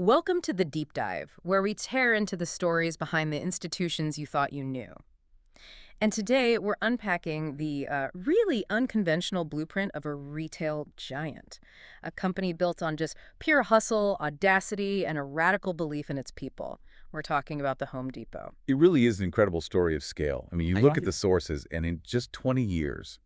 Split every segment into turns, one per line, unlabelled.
Welcome to the Deep Dive, where we tear into the stories behind the institutions you thought you knew. And today, we're unpacking the really unconventional blueprint of a retail giant, a company built on just pure hustle, audacity, and a radical belief in its people. We're talking about the Home Depot.
It really is an incredible story of scale. I mean, you look at the sources, and in just 20 years,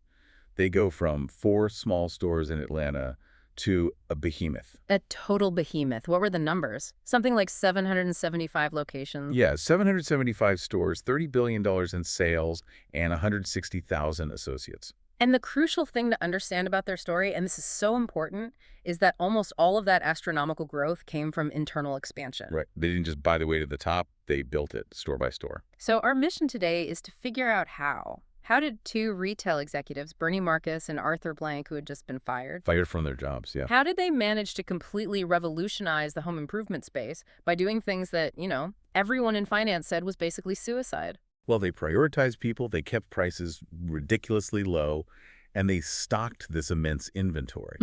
they go from 4 small stores in Atlanta to a behemoth.
A total behemoth. What were the numbers? Something like 775 locations.
Yeah, 775 stores, $30 billion in sales, and 160,000 associates.
And the crucial thing to understand about their story, and this is so important, is that almost all of that astronomical growth came from internal expansion.
Right. They didn't just buy the way to the top, they built it store by store.
So our mission today is to figure out how. How did 2 retail executives, Bernie Marcus and Arthur Blank, who had just been fired
from their jobs, yeah.
how did they manage to completely revolutionize the home improvement space by doing things that, everyone in finance said was basically suicide?
Well, they prioritized people, they kept prices ridiculously low, and they stocked this immense inventory.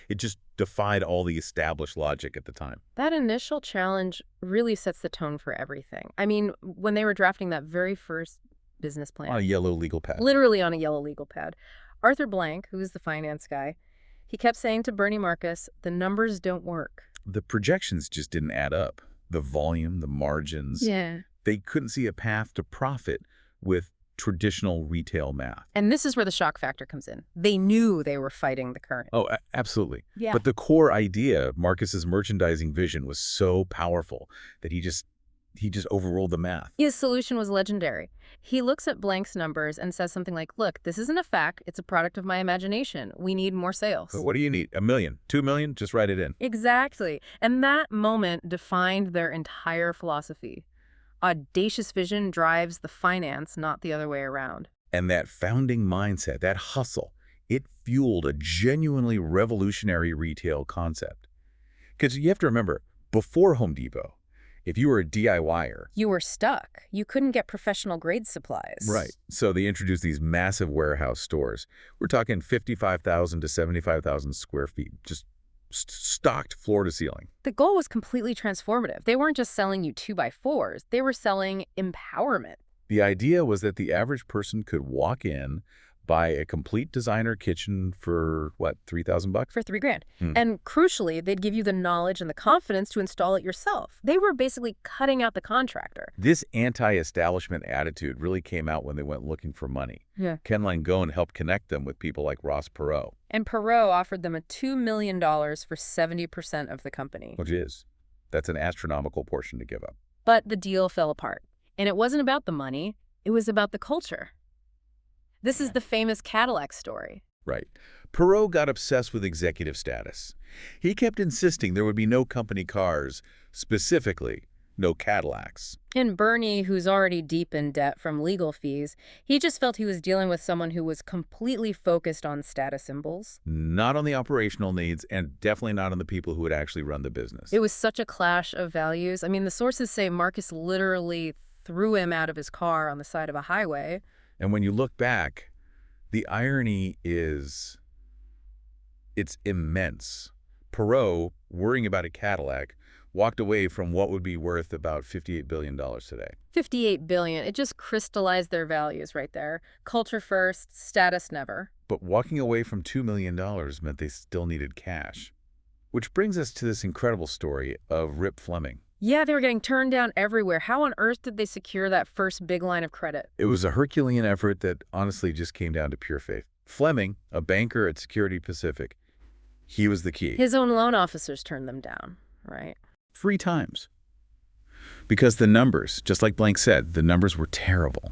It just defied all the established logic at the time.
That initial challenge really sets the tone for everything. I mean, when they were drafting that very first business plan.
On a yellow legal pad.
Literally on a yellow legal pad. Arthur Blank, who's the finance guy, he kept saying to Bernie Marcus, the numbers don't work.
The projections just didn't add up. The volume, the margins.
Yeah.
They couldn't see a path to profit with traditional retail math.
And this is where the shock factor comes in. They knew they were fighting the current.
Oh, absolutely.
Yeah.
But the core idea, Marcus's merchandising vision, was so powerful that he just overruled the math.
His solution was legendary. He looks at Blank's numbers and says something like, look, this isn't a fact. It's a product of my imagination. We need more sales.
But what do you need? 1 million? 2 million? Just write it in.
Exactly. And that moment defined their entire philosophy. Audacious vision drives the finance, not the other way around.
And that founding mindset, that hustle, it fueled a genuinely revolutionary retail concept. Because you have to remember, before Home Depot, if you were a DIYer,
you were stuck. You couldn't get professional grade supplies.
Right. So they introduced these massive warehouse stores. We're talking 55,000 to 75,000 square feet, just stocked floor to ceiling.
The goal was completely transformative. They weren't just selling you 2x4s. They were selling empowerment.
The idea was that the average person could walk in, buy a complete designer kitchen for, what, $3,000?
For $3,000. And crucially, they'd give you the knowledge and the confidence to install it yourself. They were basically cutting out the contractor.
This anti-establishment attitude really came out when they went looking for money.
Yeah.
Ken Langone helped connect them with people like Ross Perot.
And Perot offered them a $2 million for 70% of the company.
That's an astronomical portion to give up.
But the deal fell apart. And it wasn't about the money. It was about the culture. This is the famous Cadillac story.
Right. Perot got obsessed with executive status. He kept insisting there would be no company cars, specifically no Cadillacs.
And Bernie, who's already deep in debt from legal fees, he just felt he was dealing with someone who was completely focused on status symbols.
Not on the operational needs, and definitely not on the people who would actually run the business.
It was such a clash of values. I mean, the sources say Marcus literally threw him out of his car on the side of a highway.
And when you look back, the irony is, it's immense. Perot, worrying about a Cadillac, walked away from what would be worth about $58 billion today.
$58 billion. It just crystallized their values right there. Culture first, status never.
But walking away from $2 million meant they still needed cash. Which brings us to this incredible story of Rip Fleming.
Yeah, they were getting turned down everywhere. How on earth did they secure that first big line of credit?
It was a Herculean effort that honestly just came down to pure faith. Fleming, a banker at Security Pacific, he was the key.
His own loan officers turned them down, right?
3 times. Because the numbers, just like Blank said, the numbers were terrible.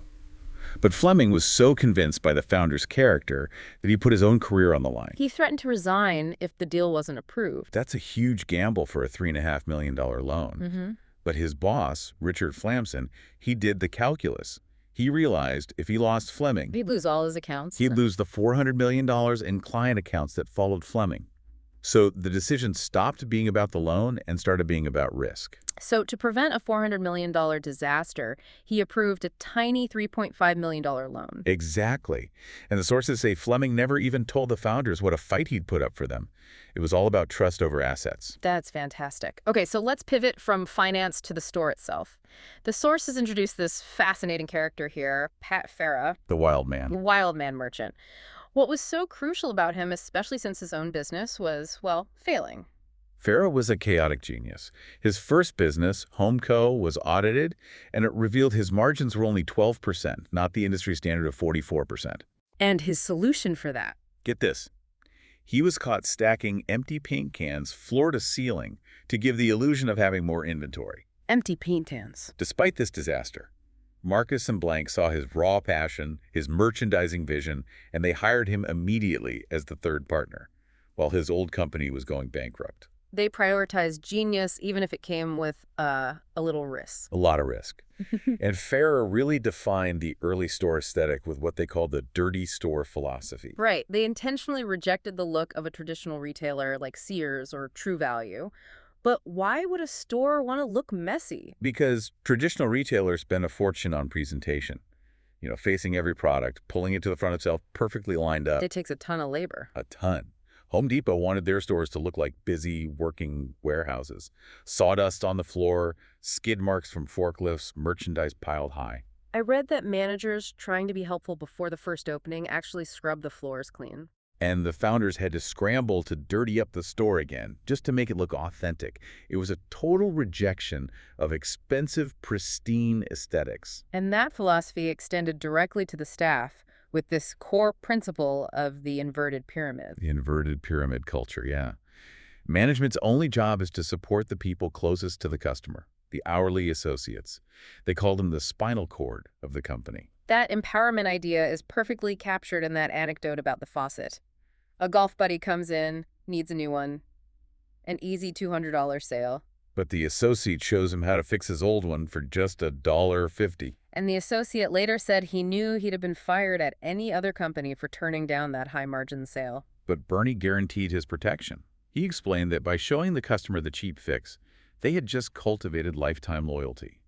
But Fleming was so convinced by the founder's character that he put his own career on the line.
He threatened to resign if the deal wasn't approved.
That's a huge gamble for a $3.5 million loan. But his boss, Richard Flamson, he did the calculus. He realized if he lost Fleming,
He'd lose all his accounts.
he'd lose the $400 million in client accounts that followed Fleming. So the decision stopped being about the loan and started being about risk.
So to prevent a $400 million disaster, he approved a tiny $3.5 million loan.
Exactly. And the sources say Fleming never even told the founders what a fight he'd put up for them. It was all about trust over assets.
That's fantastic. Okay, so let's pivot from finance to the store itself. The sources introduced this fascinating character here, Pat Farah,
The wild man.
wild man merchant. What was so crucial about him, especially since his own business was, well, failing?
Farah was a chaotic genius. His first business, HomeCo, was audited, and it revealed his margins were only 12%, not the industry standard of 44%.
And his solution for that?
Get this. He was caught stacking empty paint cans floor to ceiling to give the illusion of having more inventory.
Empty paint cans.
Despite this disaster, Marcus and Blank saw his raw passion, his merchandising vision, and they hired him immediately as the third partner, while his old company was going bankrupt.
They prioritized genius, even if it came with a little risk.
A lot of risk. And Farah really defined the early store aesthetic with what they called the dirty store philosophy.
Right. They intentionally rejected the look of a traditional retailer like Sears or True Value. But why would a store want to look messy?
Because traditional retailers spend a fortune on presentation. Facing every product, pulling it to the front itself, perfectly lined up.
It takes a ton of labor.
A ton. Home Depot wanted their stores to look like busy, working warehouses. Sawdust on the floor, skid marks from forklifts, merchandise piled high.
I read that managers trying to be helpful before the first opening actually scrubbed the floors clean.
And the founders had to scramble to dirty up the store again, just to make it look authentic. It was a total rejection of expensive, pristine aesthetics.
And that philosophy extended directly to the staff, with this core principle of the inverted pyramid.
The inverted pyramid culture, yeah. Management's only job is to support the people closest to the customer, the hourly associates. They called them the spinal cord of the company.
That empowerment idea is perfectly captured in that anecdote about the faucet. A golf buddy comes in, needs a new one. An easy $200 sale.
But the associate shows him how to fix his old one for just $1.50.
And the associate later said he knew he'd have been fired at any other company for turning down that high-margin sale.
But Bernie guaranteed his protection. He explained that by showing the customer the cheap fix, they had just cultivated lifetime loyalty.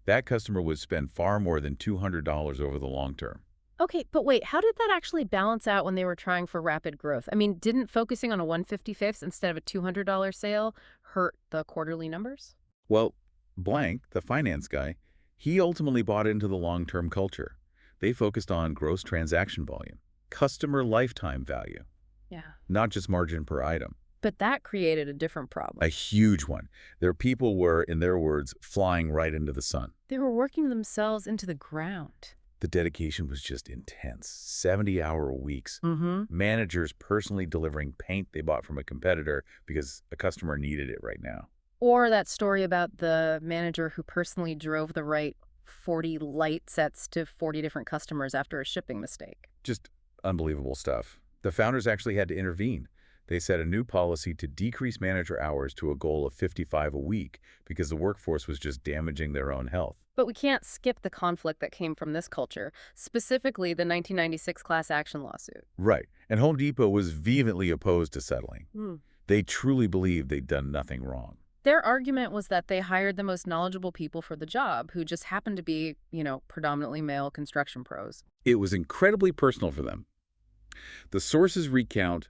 That customer would spend far more than $200 over the long term.
Okay, but wait, how did that actually balance out when they were trying for rapid growth? I mean, didn't focusing on a 155th instead of a $200 sale hurt the quarterly numbers?
Well, Blank, the finance guy, he ultimately bought into the long-term culture. They focused on gross transaction volume, customer lifetime value,
Yeah.
not just margin per item.
But that created a different problem.
A huge one. Their people were, in their words, flying right into the sun.
They were working themselves into the ground.
The dedication was just intense. 70-hour weeks.
Mm-hmm.
Managers personally delivering paint they bought from a competitor because a customer needed it right now.
Or that story about the manager who personally drove the right 40 light sets to 40 different customers after a shipping mistake.
Just unbelievable stuff. The founders actually had to intervene. They set a new policy to decrease manager hours to a goal of 55 a week because the workforce was just damaging their own health.
But we can't skip the conflict that came from this culture, specifically the 1996 class action lawsuit.
Right. And Home Depot was vehemently opposed to settling. They truly believed they'd done nothing wrong.
Their argument was that they hired the most knowledgeable people for the job, who just happened to be, predominantly male construction pros.
It was incredibly personal for them. The sources recount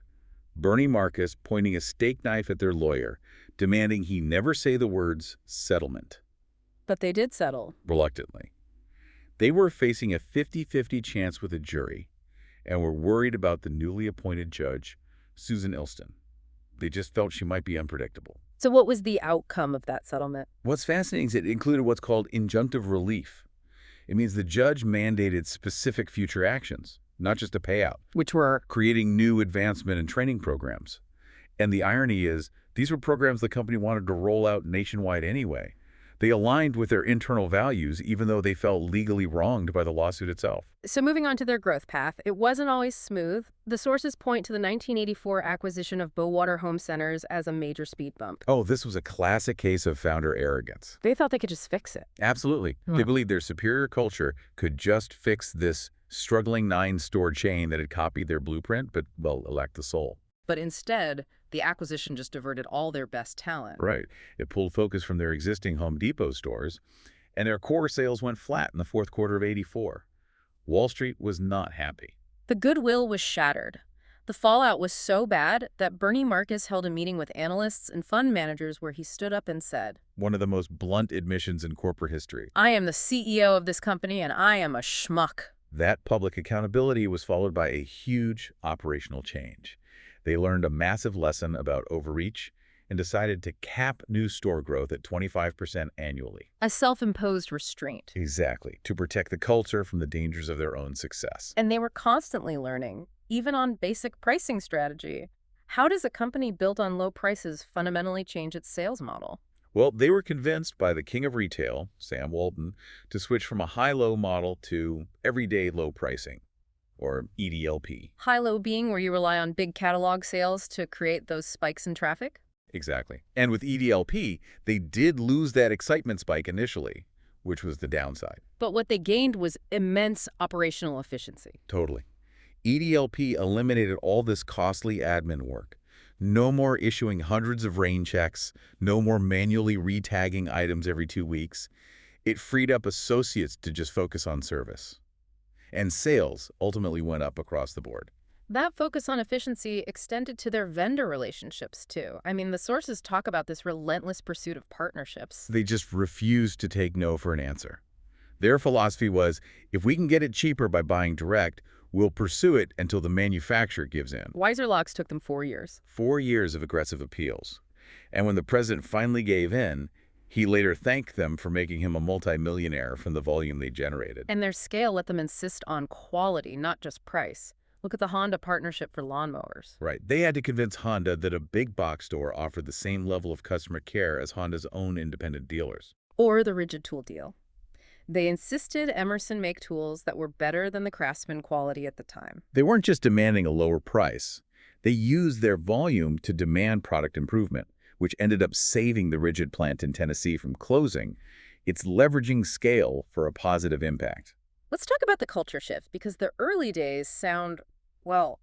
Bernie Marcus pointing a steak knife at their lawyer, demanding he never say the words settlement.
But they did settle.
Reluctantly. They were facing a 50-50 chance with a jury and were worried about the newly appointed judge, Susan Ilston. They just felt she might be unpredictable.
So what was the outcome of that settlement?
What's fascinating is it included what's called injunctive relief. It means the judge mandated specific future actions, not just a payout.
Which were?
Creating new advancement and training programs. And the irony is, these were programs the company wanted to roll out nationwide anyway. They aligned with their internal values, even though they felt legally wronged by the lawsuit itself.
So moving on to their growth path, it wasn't always smooth. The sources point to the 1984 acquisition of Bowater Home Centers as a major speed bump.
Oh, this was a classic case of founder arrogance.
They thought they could just fix it.
Absolutely. They believed their superior culture could just fix this struggling 9-store chain that had copied their blueprint, but, well, lacked the soul.
But instead, The acquisition just diverted all their best talent.
Right. It pulled focus from their existing Home Depot stores, and their core sales went flat in the fourth quarter of '84. Wall Street was not happy.
The goodwill was shattered. The fallout was so bad that Bernie Marcus held a meeting with analysts and fund managers where he stood up and said,
One of the most blunt admissions in corporate history.
"I am the CEO of this company and I am a schmuck."
That public accountability was followed by a huge operational change. They learned a massive lesson about overreach and decided to cap new store growth at 25% annually.
A self-imposed restraint.
Exactly, to protect the culture from the dangers of their own success.
And they were constantly learning, even on basic pricing strategy. How does a company built on low prices fundamentally change its sales model?
Well, they were convinced by the king of retail, Sam Walton, to switch from a high-low model to everyday low pricing, or EDLP.
High-low being where you rely on big catalog sales to create those spikes in traffic?
Exactly. And with EDLP, they did lose that excitement spike initially, which was the downside.
But what they gained was immense operational efficiency.
Totally. EDLP eliminated all this costly admin work. No more issuing hundreds of rain checks, no more manually retagging items every 2 weeks. It freed up associates to just focus on service. And sales ultimately went up across the board.
That focus on efficiency extended to their vendor relationships, too. I mean, the sources talk about this relentless pursuit of partnerships.
They just refused to take no for an answer. Their philosophy was, if we can get it cheaper by buying direct, we'll pursue it until the manufacturer gives in.
Weiser Locks took them 4 years.
4 years of aggressive appeals. And when the president finally gave in, he later thanked them for making him a multimillionaire from the volume they generated.
And their scale let them insist on quality, not just price. Look at the Honda partnership for lawnmowers.
Right. They had to convince Honda that a big box store offered the same level of customer care as Honda's own independent dealers.
Or the rigid tool deal. They insisted Emerson make tools that were better than the Craftsman quality at the time.
They weren't just demanding a lower price. They used their volume to demand product improvement, which ended up saving the rigid plant in Tennessee from closing. It's leveraging scale for a positive impact.
Let's talk about the culture shift, because the early days sound, well,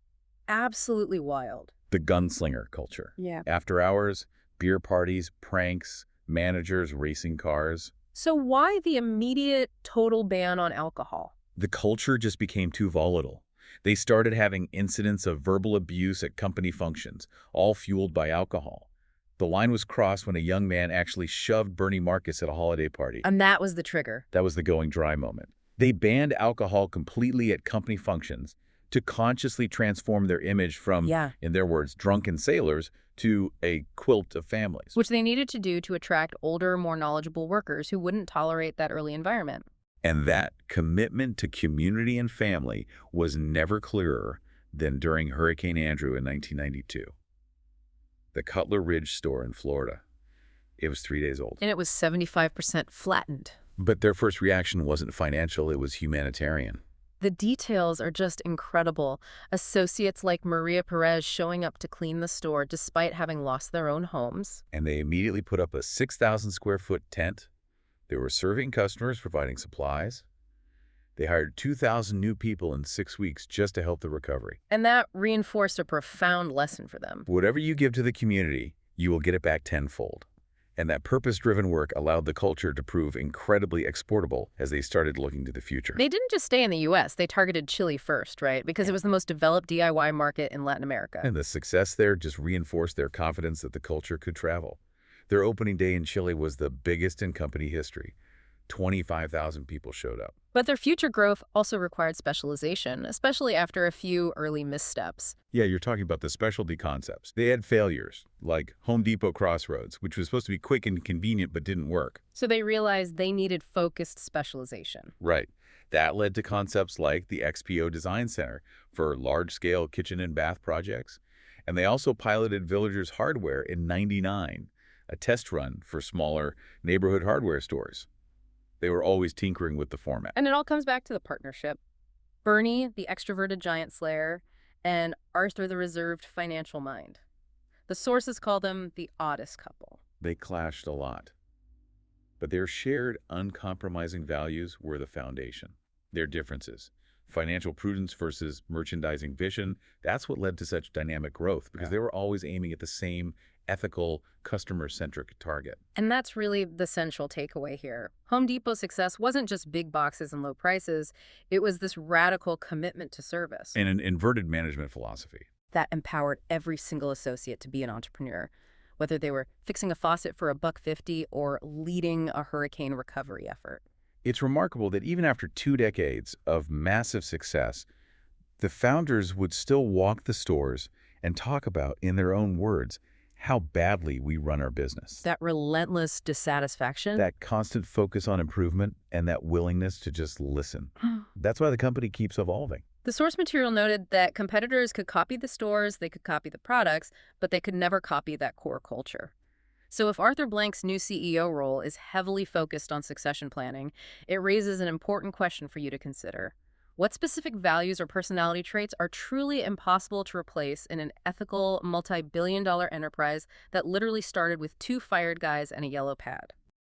absolutely wild.
The gunslinger culture.
Yeah.
After hours, beer parties, pranks, managers racing cars.
So why the immediate total ban on alcohol?
The culture just became too volatile. They started having incidents of verbal abuse at company functions, all fueled by alcohol. The line was crossed when a young man actually shoved Bernie Marcus at a holiday party.
And that was the trigger.
That was the going dry moment. They banned alcohol completely at company functions to consciously transform their image from, in their words, drunken sailors to a quilt of families.
Which they needed to do to attract older, more knowledgeable workers who wouldn't tolerate that early environment.
And that commitment to community and family was never clearer than during Hurricane Andrew in 1992. The Cutler Ridge store in Florida. It was 3 days old.
And it was 75% flattened.
But their first reaction wasn't financial, it was humanitarian.
The details are just incredible. Associates like Maria Perez showing up to clean the store despite having lost their own homes.
And they immediately put up a 6,000 square foot tent. They were serving customers, providing supplies. They hired 2,000 new people in 6 weeks just to help the recovery.
And that reinforced a profound lesson for them.
Whatever you give to the community, you will get it back tenfold. And that purpose-driven work allowed the culture to prove incredibly exportable as they started looking to the future.
They didn't just stay in the U.S. They targeted Chile first, right? Because it was the most developed DIY market in Latin America.
And the success there just reinforced their confidence that the culture could travel. Their opening day in Chile was the biggest in company history. 25,000 people showed up.
But their future growth also required specialization, especially after a few early missteps.
Yeah, you're talking about the specialty concepts. They had failures, like Home Depot Crossroads, which was supposed to be quick and convenient but didn't work.
So they realized they needed focused specialization.
Right. That led to concepts like the XPO Design Center for large-scale kitchen and bath projects. And they also piloted Villagers Hardware in '99, a test run for smaller neighborhood hardware stores. They were always tinkering with the format.
And it all comes back to the partnership. Bernie, the extroverted giant slayer, and Arthur, the reserved financial mind. The sources call them the oddest couple.
They clashed a lot. But their shared, uncompromising values were the foundation. Their differences, financial prudence versus merchandising vision. That's what led to such dynamic growth because
Yeah.
they were always aiming at the same ethical, customer-centric target.
And that's really the central takeaway here. Home Depot's success wasn't just big boxes and low prices, it was this radical commitment to service
And an inverted management philosophy.
that empowered every single associate to be an entrepreneur, whether they were fixing a faucet for a $1.50 or leading a hurricane recovery effort.
It's remarkable that even after 2 decades of massive success, the founders would still walk the stores and talk about, in their own words, how badly we run our business.
That relentless dissatisfaction.
That constant focus on improvement and that willingness to just listen. That's why the company keeps evolving.
The source material noted that competitors could copy the stores, they could copy the products, but they could never copy that core culture. So if Arthur Blank's new CEO role is heavily focused on succession planning, it raises an important question for you to consider. What specific values or personality traits are truly impossible to replace in an ethical, multi-billion-dollar enterprise that literally started with 2 fired guys and a yellow pad?